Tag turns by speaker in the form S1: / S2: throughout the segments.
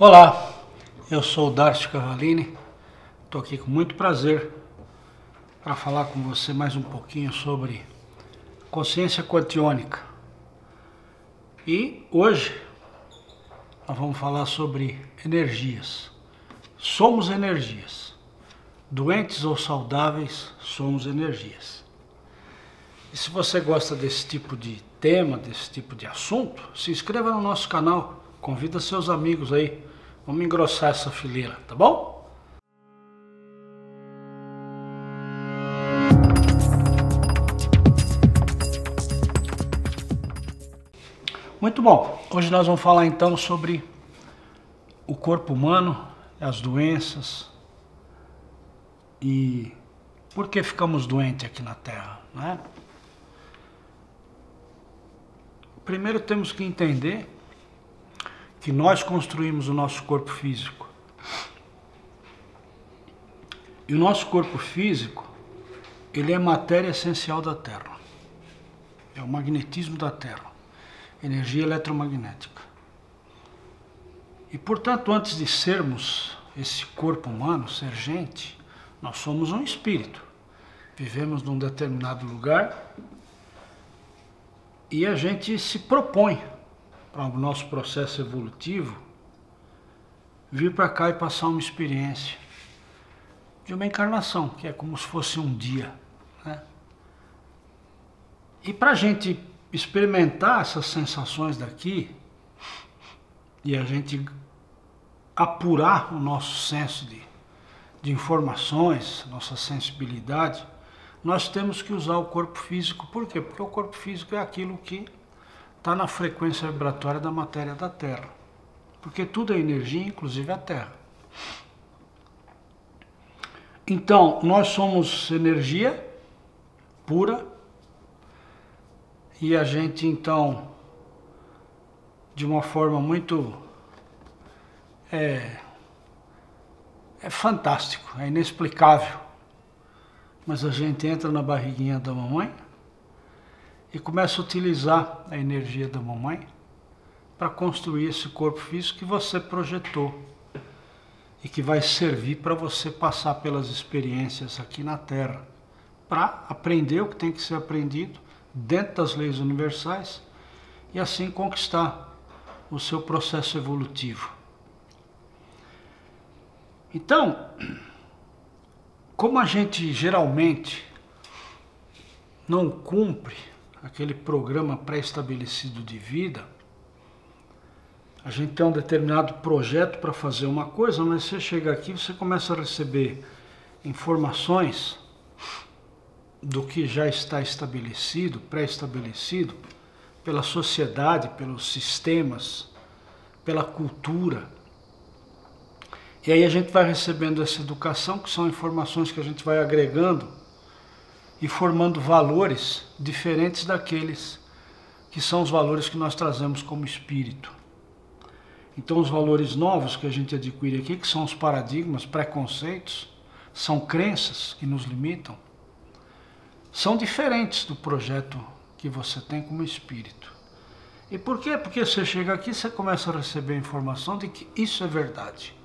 S1: Olá, eu sou o Darcio Cavallini, estou aqui com muito prazer para falar com você mais um pouquinho sobre consciência quantiônica. E hoje nós vamos falar sobre energias. Somos energias. Doentes ou saudáveis, somos energias. E se você gosta desse tipo de tema, desse tipo de assunto, se inscreva no nosso canal, convida seus amigos aí. Vamos engrossar essa fileira, tá bom? Muito bom. Hoje nós vamos falar então sobre o corpo humano, as doenças e por que ficamos doentes aqui na Terra, né? Primeiro temos que entender que nós construímos o nosso corpo físico. E o nosso corpo físico, ele é matéria essencial da Terra. É o magnetismo da Terra, energia eletromagnética. E portanto, antes de sermos esse corpo humano, ser gente, nós somos um espírito. Vivemos num determinado lugar e a gente se propõe para o nosso processo evolutivo, vir para cá e passar uma experiência de uma encarnação, que é como se fosse um dia, né? E para a gente experimentar essas sensações daqui, e a gente apurar o nosso senso de informações, nossa sensibilidade, nós temos que usar o corpo físico. Por quê? Porque o corpo físico é aquilo que está na frequência vibratória da matéria da Terra. Porque tudo é energia, inclusive a Terra. Então, nós somos energia pura e a gente, então, de uma forma muito... É fantástico, é inexplicável. Mas a gente entra na barriguinha da mamãe e começa a utilizar a energia da mamãe para construir esse corpo físico que você projetou e que vai servir para você passar pelas experiências aqui na Terra, para aprender o que tem que ser aprendido dentro das leis universais e assim conquistar o seu processo evolutivo. Então, como a gente geralmente não cumpre aquele programa pré-estabelecido de vida, a gente tem um determinado projeto para fazer uma coisa, mas você chega aqui e você começa a receber informações do que já está estabelecido, pré-estabelecido pela sociedade, pelos sistemas, pela cultura. E aí a gente vai recebendo essa educação, que são informações que a gente vai agregando e formando valores diferentes daqueles que são os valores que nós trazemos como espírito. Então os valores novos que a gente adquire aqui, que são os paradigmas, preconceitos, são crenças que nos limitam, são diferentes do projeto que você tem como espírito. E por quê? Porque você chega aqui e você começa a receber a informação de que isso é verdade.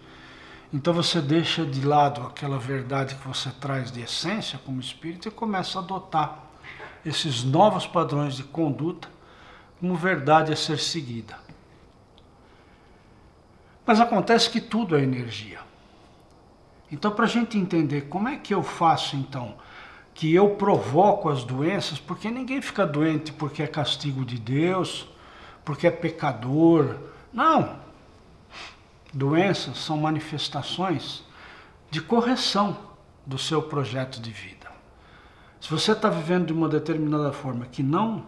S1: Então você deixa de lado aquela verdade que você traz de essência como espírito e começa a adotar esses novos padrões de conduta como verdade a ser seguida. Mas acontece que tudo é energia. Então, para a gente entender como é que eu faço então, que eu provoco as doenças, porque ninguém fica doente porque é castigo de Deus, porque é pecador. Não! Doenças são manifestações de correção do seu projeto de vida. Se você está vivendo de uma determinada forma que não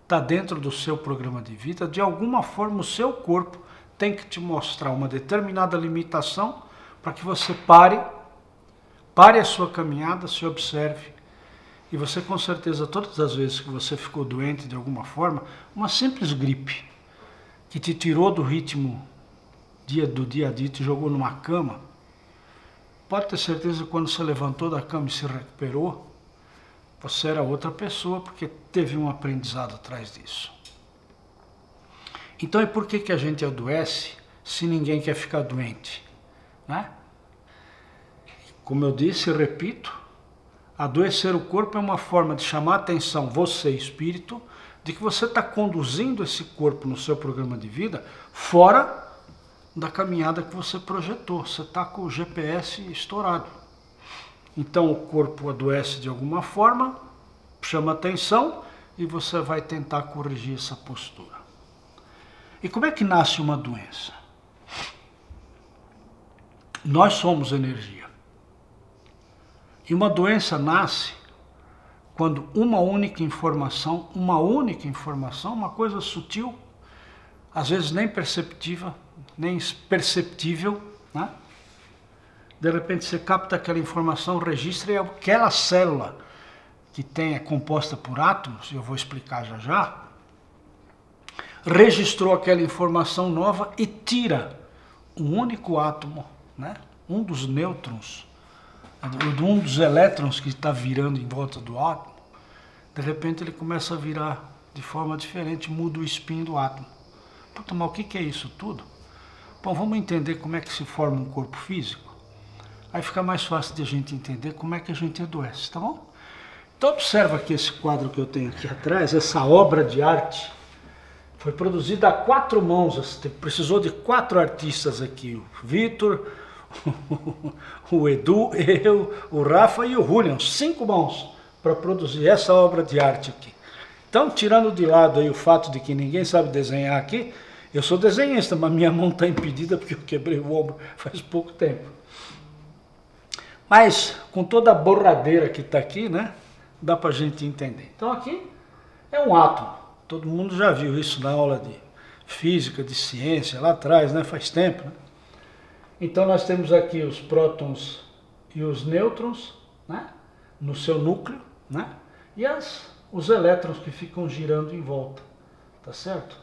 S1: está dentro do seu programa de vida, de alguma forma o seu corpo tem que te mostrar uma determinada limitação para que você pare a sua caminhada, se observe. E você, com certeza, todas as vezes que você ficou doente de alguma forma, uma simples gripe que te tirou do ritmo do dia a dia, te jogou numa cama, pode ter certeza que quando você levantou da cama e se recuperou, você era outra pessoa, porque teve um aprendizado atrás disso. Então, e por que a gente adoece se ninguém quer ficar doente, né? Como eu disse e repito, adoecer o corpo é uma forma de chamar a atenção, você, espírito, de que você está conduzindo esse corpo no seu programa de vida fora da caminhada que você projetou. Você está com o GPS estourado. Então o corpo adoece de alguma forma, chama atenção e você vai tentar corrigir essa postura. E como é que nasce uma doença? Nós somos energia. E uma doença nasce quando uma única informação, uma coisa sutil, às vezes nem perceptível, né? De repente você capta aquela informação, registra, e aquela célula que é composta por átomos, eu vou explicar já já, registrou aquela informação nova e tira um único átomo, né? Um dos nêutrons, um dos elétrons que está virando em volta do átomo, de repente ele começa a virar de forma diferente, muda o spin do átomo. Puta, mas o que é isso tudo? Bom, vamos entender como é que se forma um corpo físico. Aí fica mais fácil de a gente entender como é que a gente adoece, tá bom? Então observa aqui esse quadro que eu tenho aqui atrás, essa obra de arte, foi produzida a 4 mãos, precisou de 4 artistas aqui, o Vitor, o Edu, eu, o Rafa e o Julian, 5 mãos para produzir essa obra de arte aqui. Então, tirando de lado aí o fato de que ninguém sabe desenhar aqui, eu sou desenhista, mas minha mão está impedida porque eu quebrei o ombro faz pouco tempo. Mas, com toda a borradeira que está aqui, né, dá para a gente entender. Então aqui é um átomo. Todo mundo já viu isso na aula de física, de ciência, lá atrás, né, faz tempo, né? Então nós temos aqui os prótons e os nêutrons, né, no seu núcleo, né, e os elétrons que ficam girando em volta, tá certo?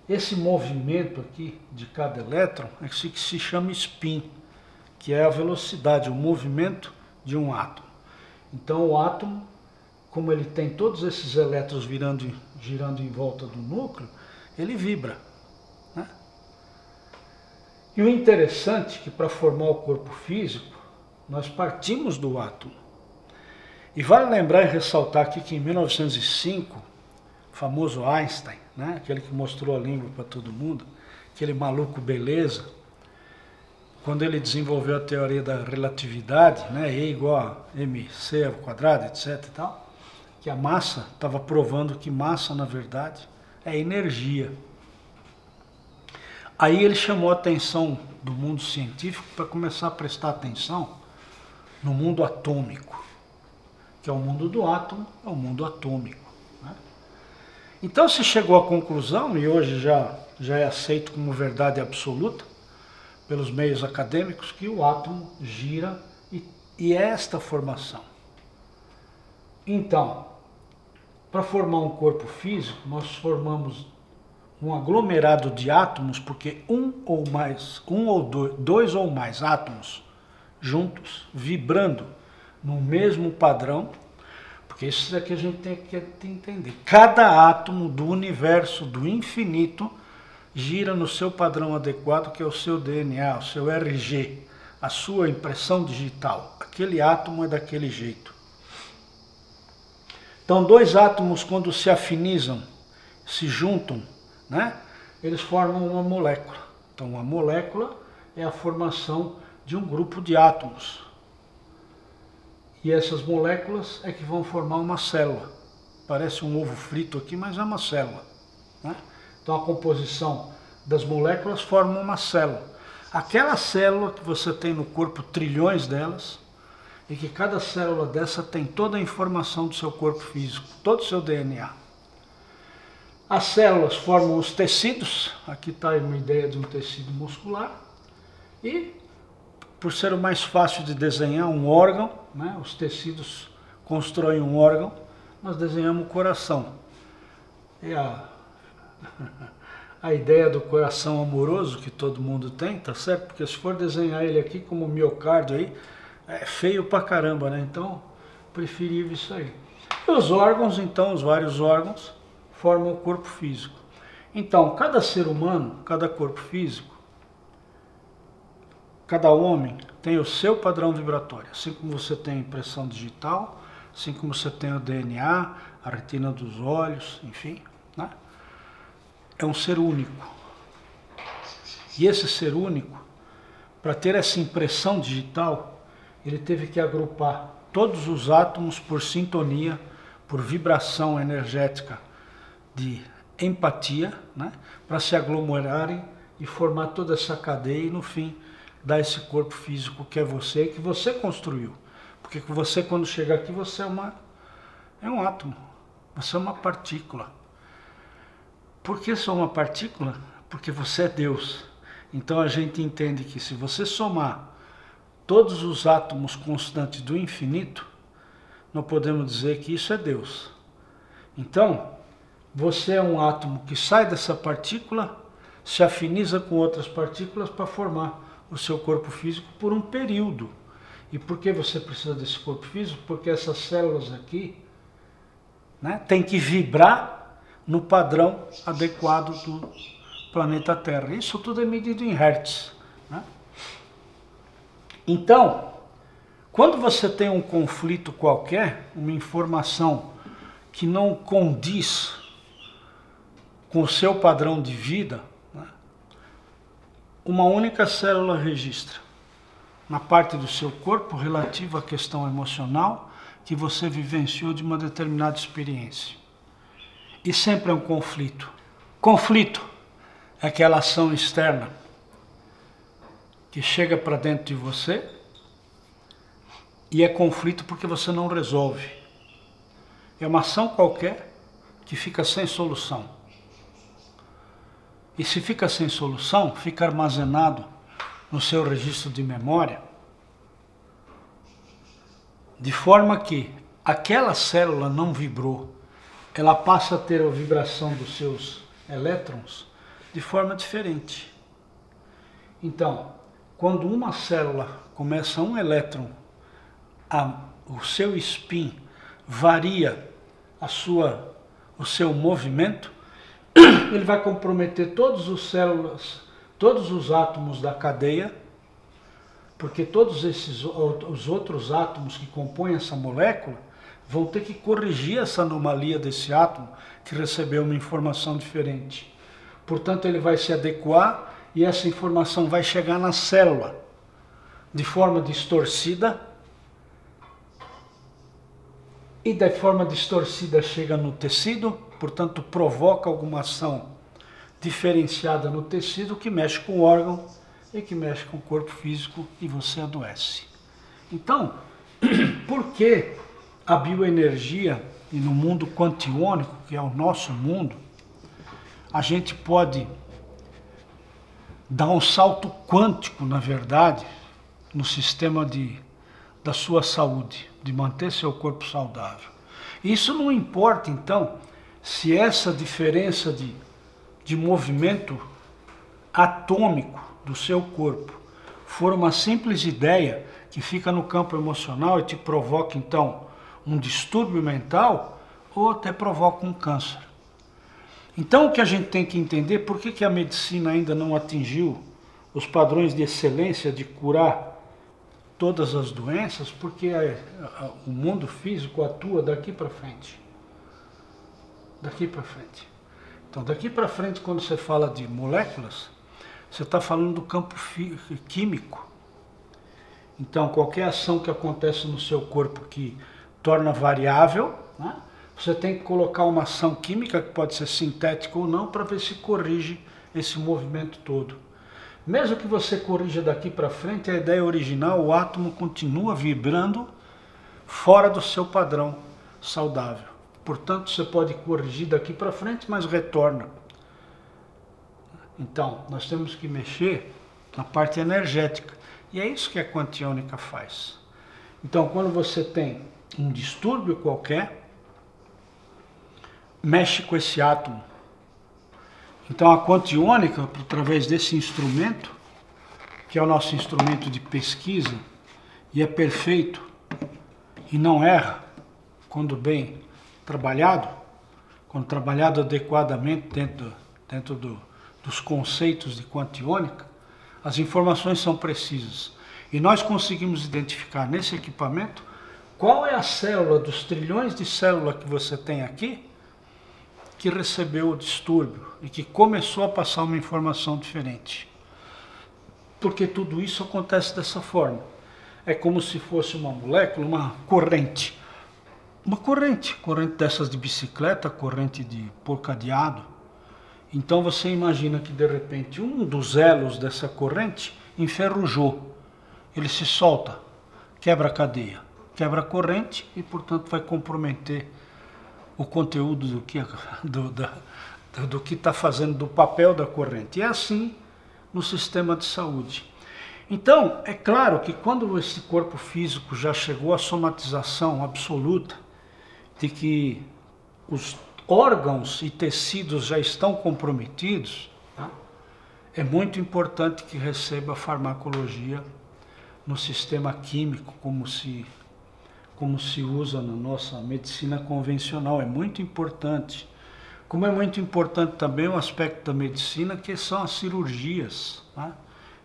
S1: Esse movimento aqui de cada elétron é que se chama spin, que é a velocidade, o movimento de um átomo. Então o átomo, como ele tem todos esses elétrons girando em volta do núcleo, ele vibra, né? E o interessante é que para formar o corpo físico, nós partimos do átomo. E vale lembrar e ressaltar aqui que em 1905, o famoso Einstein, né, aquele que mostrou a língua para todo mundo, aquele maluco beleza, quando ele desenvolveu a teoria da relatividade, né, E igual a mc ao quadrado, etc. e tal, que a massa, estava provando que massa, na verdade, é energia. Aí ele chamou a atenção do mundo científico para começar a prestar atenção no mundo atômico, que é o mundo do átomo, é o mundo atômico, né? Então se chegou à conclusão, e hoje já é aceito como verdade absoluta pelos meios acadêmicos, que o átomo gira e é esta formação. Então, para formar um corpo físico, nós formamos um aglomerado de átomos, porque dois ou mais átomos juntos, vibrando no mesmo padrão, porque isso é que a gente tem que entender. Cada átomo do universo, do infinito, gira no seu padrão adequado, que é o seu DNA, o seu RG, a sua impressão digital. Aquele átomo é daquele jeito. Então, 2 átomos, quando se afinizam, se juntam, né, eles formam uma molécula. Então, uma molécula é a formação de um grupo de átomos. E essas moléculas é que vão formar uma célula. Parece um ovo frito aqui, mas é uma célula, né? Então a composição das moléculas forma uma célula. Aquela célula que você tem no corpo, trilhões delas, e que cada célula dessa tem toda a informação do seu corpo físico, todo o seu DNA. As células formam os tecidos, aqui está uma ideia de um tecido muscular, e por ser o mais fácil de desenhar um órgão, né, os tecidos constroem um órgão, nós desenhamos o coração. E a ideia do coração amoroso que todo mundo tem, tá certo? Porque se for desenhar ele aqui como miocárdio aí, é feio pra caramba, né? Então, preferível isso aí. E os órgãos, então, os vários órgãos, formam o corpo físico. Então, cada ser humano, cada corpo físico, cada homem tem o seu padrão vibratório. Assim como você tem a impressão digital, assim como você tem o DNA, a retina dos olhos, enfim, né? É um ser único. E esse ser único, para ter essa impressão digital, ele teve que agrupar todos os átomos por sintonia, por vibração energética de empatia, né? Para se aglomerarem e formar toda essa cadeia e no fim dar esse corpo físico que é você e que você construiu. Porque você, quando chega aqui, você é um átomo, você é uma partícula. Por que sou uma partícula? Porque você é Deus. Então a gente entende que se você somar todos os átomos constantes do infinito, nós podemos dizer que isso é Deus. Então, você é um átomo que sai dessa partícula, se afiniza com outras partículas para formar o seu corpo físico por um período. E por que você precisa desse corpo físico? Porque essas células aqui, né, tem que vibrar no padrão adequado do planeta Terra. Isso tudo é medido em hertz, né? Então, quando você tem um conflito qualquer, uma informação que não condiz com o seu padrão de vida, né, uma única célula registra na parte do seu corpo relativa à questão emocional que você vivenciou de uma determinada experiência. E sempre é um conflito. Conflito é aquela ação externa que chega para dentro de você e é conflito porque você não resolve. É uma ação qualquer que fica sem solução. E se fica sem solução, fica armazenado no seu registro de memória, de forma que aquela célula não vibrou, ela passa a ter a vibração dos seus elétrons de forma diferente. Então, quando uma célula começa um elétron, o seu spin varia o seu movimento, ele vai comprometer todos os átomos da cadeia, porque todos os outros átomos que compõem essa molécula vão ter que corrigir essa anomalia desse átomo que recebeu uma informação diferente. Portanto, ele vai se adequar e essa informação vai chegar na célula de forma distorcida, e de forma distorcida chega no tecido, portanto provoca alguma ação diferenciada no tecido que mexe com o órgão e que mexe com o corpo físico e você adoece. Então, por que a bioenergia e no mundo quantiônico, que é o nosso mundo, a gente pode dar um salto quântico, na verdade, no sistema da sua saúde, de manter seu corpo saudável. Isso não importa, então, se essa diferença de movimento atômico do seu corpo for uma simples ideia que fica no campo emocional e te provoca, então, um distúrbio mental ou até provoca um câncer. Então, o que a gente tem que entender, por que a medicina ainda não atingiu os padrões de excelência de curar todas as doenças? Porque o mundo físico atua daqui para frente. Daqui para frente. Então, daqui para frente, quando você fala de moléculas, você está falando do campo químico. Então, qualquer ação que acontece no seu corpo que torna variável, né, você tem que colocar uma ação química, que pode ser sintética ou não, para ver se corrige esse movimento todo. Mesmo que você corrija daqui para frente, a ideia original, o átomo continua vibrando fora do seu padrão saudável. Portanto, você pode corrigir daqui para frente, mas retorna. Então, nós temos que mexer na parte energética. E é isso que a quantiônica faz. Então, quando você tem um distúrbio qualquer, mexe com esse átomo. Então, a quantiônica, através desse instrumento, que é o nosso instrumento de pesquisa, e é perfeito, e não erra, quando bem trabalhado, quando trabalhado adequadamente dentro dentro dos conceitos de quantiônica, as informações são precisas. E nós conseguimos identificar nesse equipamento qual é a célula dos trilhões de células que você tem aqui que recebeu o distúrbio e que começou a passar uma informação diferente. Porque tudo isso acontece dessa forma. É como se fosse uma molécula, uma corrente. Uma corrente dessas de bicicleta, corrente de porcadeado. Então você imagina que de repente um dos elos dessa corrente enferrujou. Ele se solta, quebra a cadeia, quebra a corrente e portanto vai comprometer o conteúdo do que está fazendo, do papel da corrente. E é assim no sistema de saúde. Então, é claro que quando esse corpo físico já chegou à somatização absoluta, de que os órgãos e tecidos já estão comprometidos, tá? É muito importante que receba farmacologia no sistema químico, como se usa na nossa medicina convencional. É muito importante. Como é muito importante também um aspecto da medicina, que são as cirurgias, tá?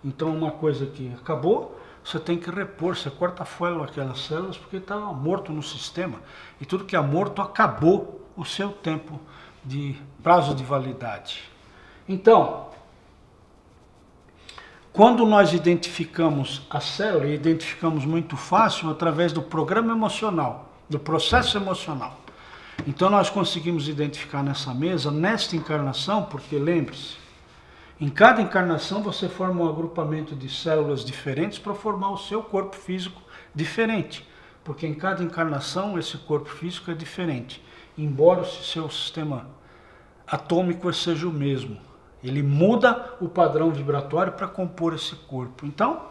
S1: Então, uma coisa que acabou, você tem que repor, você corta fora aquelas células porque está morto no sistema. E tudo que é morto acabou o seu tempo de prazo de validade. Então, quando nós identificamos a célula, e identificamos muito fácil através do programa emocional, do processo emocional. Então nós conseguimos identificar nessa mesa, nesta encarnação, porque lembre-se, em cada encarnação você forma um agrupamento de células diferentes para formar o seu corpo físico diferente. Porque em cada encarnação esse corpo físico é diferente, embora o seu sistema atômico seja o mesmo. Ele muda o padrão vibratório para compor esse corpo. Então,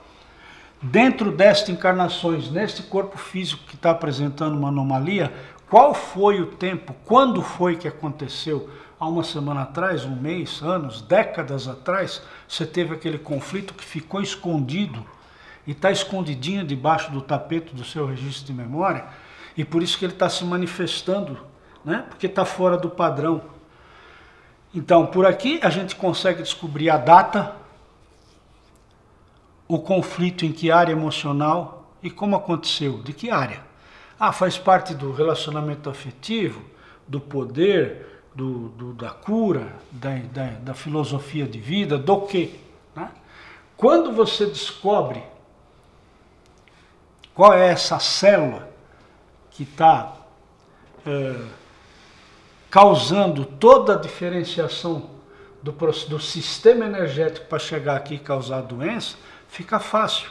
S1: dentro destas encarnações, neste corpo físico que está apresentando uma anomalia, qual foi o tempo, quando foi que aconteceu? Há uma semana atrás, um mês, anos, décadas atrás, você teve aquele conflito que ficou escondido e está escondidinho debaixo do tapete do seu registro de memória, e por isso que ele está se manifestando, né? Porque está fora do padrão. Então, por aqui a gente consegue descobrir a data, o conflito em que área emocional e como aconteceu, de que área. Ah, faz parte do relacionamento afetivo, do poder, da cura, da filosofia de vida, do quê? Né? Quando você descobre qual é essa célula que está causando toda a diferenciação do sistema energético para chegar aqui e causar a doença, fica fácil.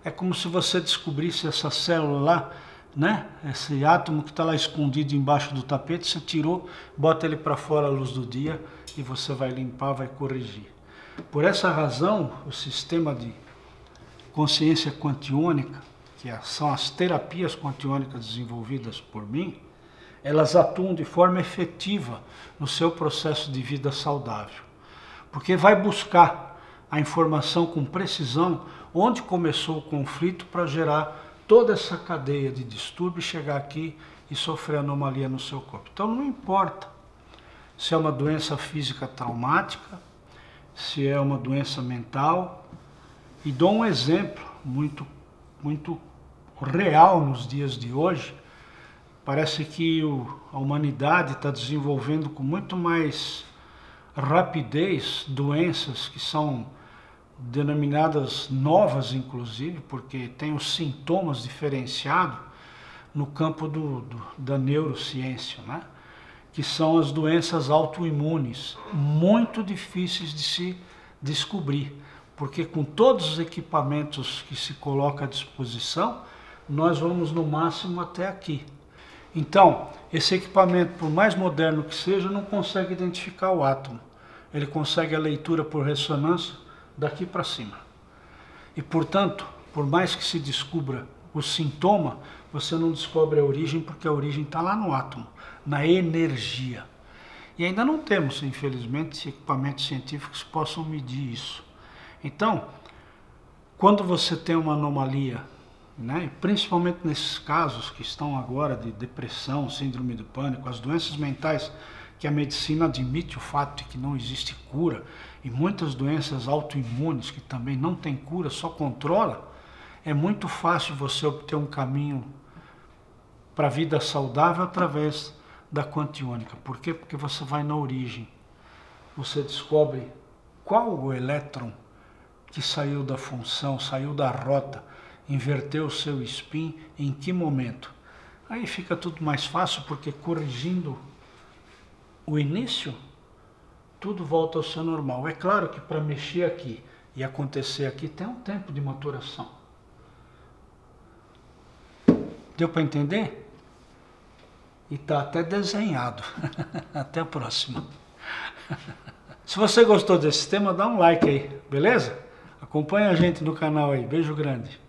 S1: É como se você descobrisse essa célula lá, né? Esse átomo que está lá escondido embaixo do tapete, você tirou, bota ele para fora à luz do dia e você vai limpar, vai corrigir. Por essa razão, o sistema de consciência quantiônica, que são as terapias quantiônicas desenvolvidas por mim, elas atuam de forma efetiva no seu processo de vida saudável. Porque vai buscar a informação com precisão onde começou o conflito para gerar toda essa cadeia de distúrbio e chegar aqui e sofrer anomalia no seu corpo. Então não importa se é uma doença física traumática, se é uma doença mental. E dou um exemplo muito real nos dias de hoje. Parece que a humanidade está desenvolvendo com muito mais rapidez doenças que são denominadas novas, inclusive, porque tem os sintomas diferenciados no campo da neurociência, né? Que são as doenças autoimunes, muito difíceis de se descobrir, porque com todos os equipamentos que se coloca à disposição, nós vamos no máximo até aqui. Então, esse equipamento, por mais moderno que seja, não consegue identificar o átomo. Ele consegue a leitura por ressonância daqui para cima. E, portanto, por mais que se descubra o sintoma, você não descobre a origem, porque a origem está lá no átomo, na energia. E ainda não temos, infelizmente, equipamentos científicos que possam medir isso. Então, quando você tem uma anomalia, né, principalmente nesses casos que estão agora de depressão, síndrome do pânico, as doenças mentais que a medicina admite o fato de que não existe cura, e muitas doenças autoimunes que também não tem cura, só controla, é muito fácil você obter um caminho para a vida saudável através da quantiônica. Por quê? Porque você vai na origem. Você descobre qual o elétron que saiu da função, saiu da rota, inverteu o seu spin, em que momento. Aí fica tudo mais fácil, porque corrigindo o início, tudo volta ao seu normal. É claro que para mexer aqui e acontecer aqui tem um tempo de maturação. Deu para entender? E está até desenhado. Até a próxima. Se você gostou desse tema, dá um like aí, beleza? Acompanha a gente no canal aí. Beijo grande.